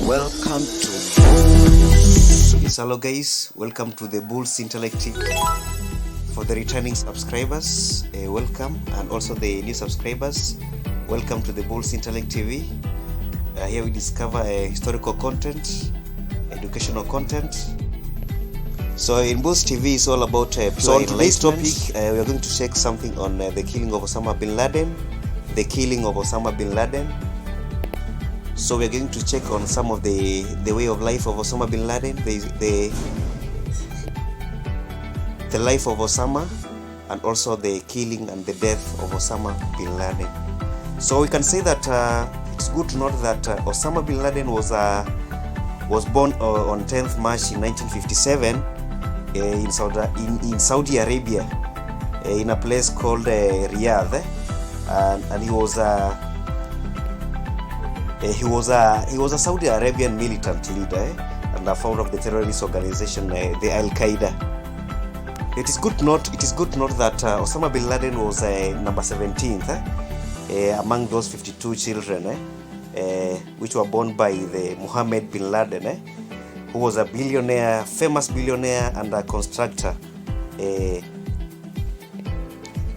Welcome to Bulls. Yes, hello guys. Welcome to the Bulls Interactive. For the returning subscribers, welcome, and also the new subscribers, welcome to the Bulls Interactive. Here we discover historical content, educational content. So in Bulls TV, it's all about so on today's topic, we are going to check something on the killing of Osama bin Laden. The killing of Osama bin Laden. So we are going to check on some of the way of life of Osama bin Laden, the life of Osama, and also the killing and the death of Osama bin Laden. So we can say that it's good to note that Osama bin Laden was born on 10th March in 1957 in Saudi Arabia, in a place called Riyadh, and he was a Saudi Arabian militant leader and a founder of the terrorist organization the Al Qaeda. It is good to note that Osama bin Laden was number 17th among those 52 children which were born by the Mohammed bin Laden, who was a billionaire, famous billionaire and a constructor.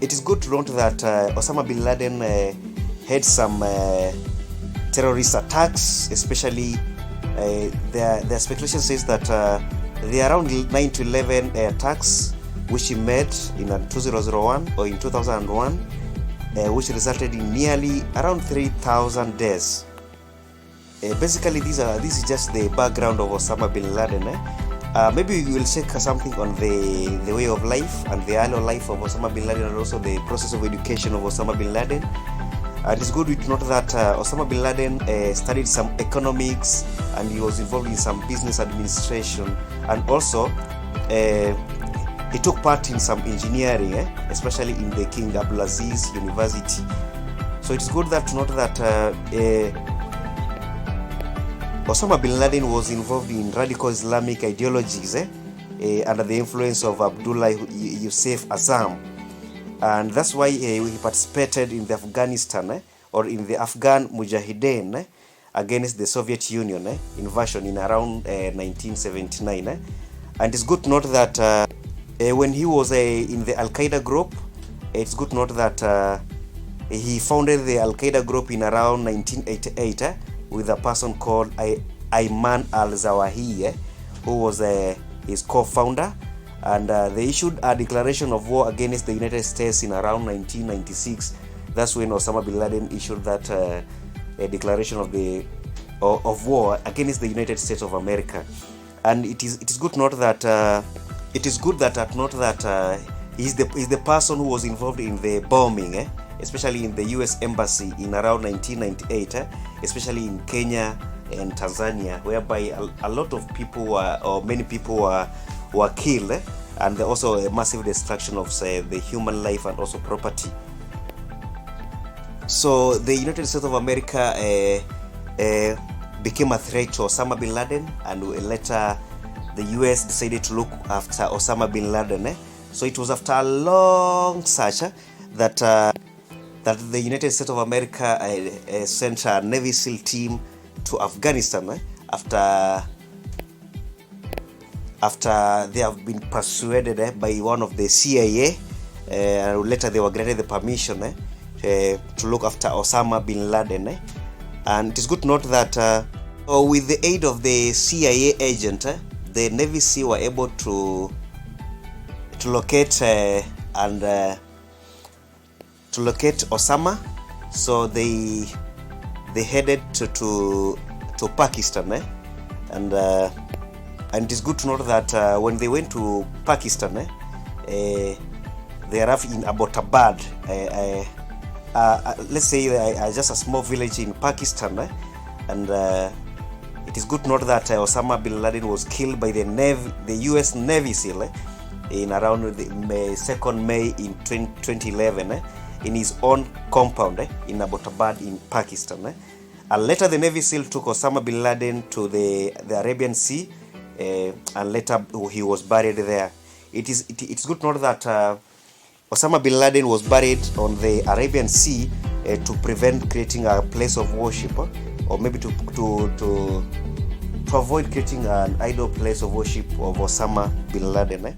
It is good to note that Osama bin Laden had some terrorist attacks, especially the speculation says that there are around 9 to 11 attacks which he made in 2001 or in 2001, which resulted in nearly around 3,000 deaths. Basically, this is just the background of Osama bin Laden. Maybe we will check something on the way of life and the early life of Osama bin Laden, and also the process of education of Osama bin Laden. And it's good to note that Osama bin Laden studied some economics, and he was involved in some business administration, and also he took part in some engineering, especially in the King Abdulaziz University. So it's good to note that Osama bin Laden was involved in radical Islamic ideologies under the influence of Abdullah Yusuf Azam. And that's why he participated in the Afghanistan or in the Afghan Mujahideen against the Soviet Union invasion in around 1979. And it's good to note that when he was in the Al Qaeda group, it's good to note that he founded the Al Qaeda group in around 1988 with a person called Ayman al-Zawahiri, who was his co-founder. And they issued a declaration of war against the United States in around 1996. That's when Osama bin Laden issued that a declaration of war against the United States of America. And it is good to note that he's the person who was involved in the bombing, especially in the U.S. embassy in around 1998, especially in Kenya and Tanzania, whereby a lot of people many people were killed, and also a massive destruction of the human life and also property. So the United States of America became a threat to Osama bin Laden, and later the US decided to look after Osama bin Laden. So it was after a long search that the United States of America sent a Navy SEAL team to Afghanistan after they have been persuaded by one of the CIA. Later they were granted the permission to look after Osama bin Laden. And it is good to note that with the aid of the CIA agent, the Navy SEAL were able to locate to locate Osama. So they headed to Pakistan, and it is good to note that when they went to Pakistan, they arrived in Abbottabad, let's say just a small village in Pakistan, and it is good to note that Osama bin Laden was killed by the US Navy SEAL in around the 2nd May in 2011 in his own compound in Abbottabad in Pakistan. And later the Navy SEAL took Osama bin Laden to the Arabian Sea, and later he was buried there. It's good to note that Osama bin Laden was buried on the Arabian Sea to prevent creating a place of worship or maybe to avoid creating an idol place of worship of Osama bin Laden.